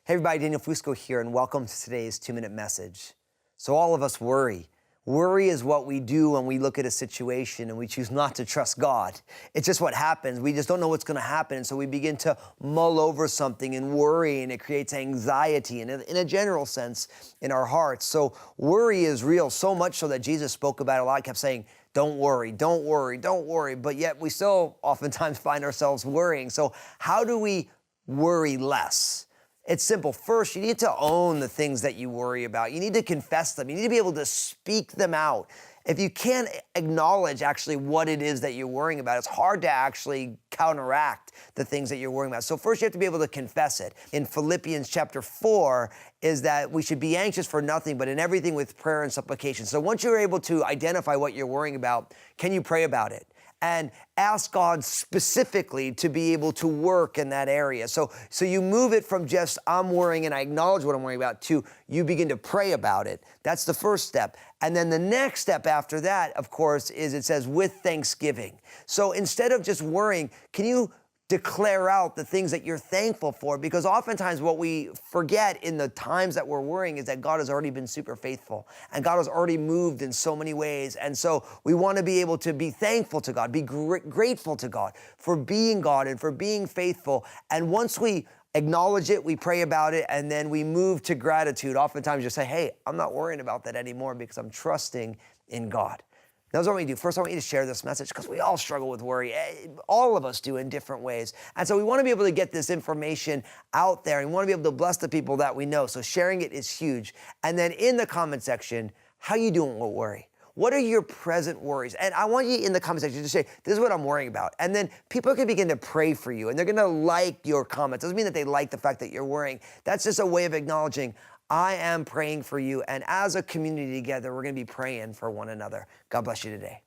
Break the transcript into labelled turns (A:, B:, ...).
A: Hey everybody, Daniel Fusco here, and welcome to today's 2-minute message. So all of us worry. Worry is what we do when we look at a situation and we choose not to trust God. It's just what happens. We just don't know what's going to happen, and so we begin to mull over something and worry, and it creates anxiety and in a general sense in our hearts. So worry is real, so much so that Jesus spoke about it a lot, kept saying, don't worry, don't worry, don't worry, but yet we still oftentimes find ourselves worrying. So how do we worry less? It's simple. First, you need to own the things that you worry about. You need to confess them. You need to be able to speak them out. If you can't acknowledge actually what it is that you're worrying about, it's hard to actually counteract the things that you're worrying about. So first you have to be able to confess it. In Philippians chapter 4 is that we should be anxious for nothing, but in everything with prayer and supplication. So once you're able to identify what you're worrying about, can you pray about it? And ask God specifically to be able to work in that area. So you move it from just, I'm worrying and I acknowledge what I'm worrying about, to you begin to pray about it. That's the first step. And then the next step after that, of course, is it says with thanksgiving. So instead of just worrying, can you declare out the things that you're thankful for? Because oftentimes what we forget in the times that we're worrying is that God has already been super faithful and God has already moved in so many ways. And so we want to be able to be thankful to God, be grateful to God for being God and for being faithful. And once we acknowledge it, we pray about it, and then we move to gratitude. Oftentimes you say, hey, I'm not worrying about that anymore because I'm trusting in God. That's what we do. First, I want you to share this message because we all struggle with worry. All of us do in different ways. And so we want to be able to get this information out there, and we want to be able to bless the people that we know. So sharing it is huge. And then in the comment section, how you doing with worry? What are your present worries? And I want you in the comment section to say, this is what I'm worrying about. And then people can begin to pray for you, and they're going to like your comments. Doesn't mean that they like the fact that you're worrying. That's just a way of acknowledging, I am praying for you. And as a community together, we're going to be praying for one another. God bless you today.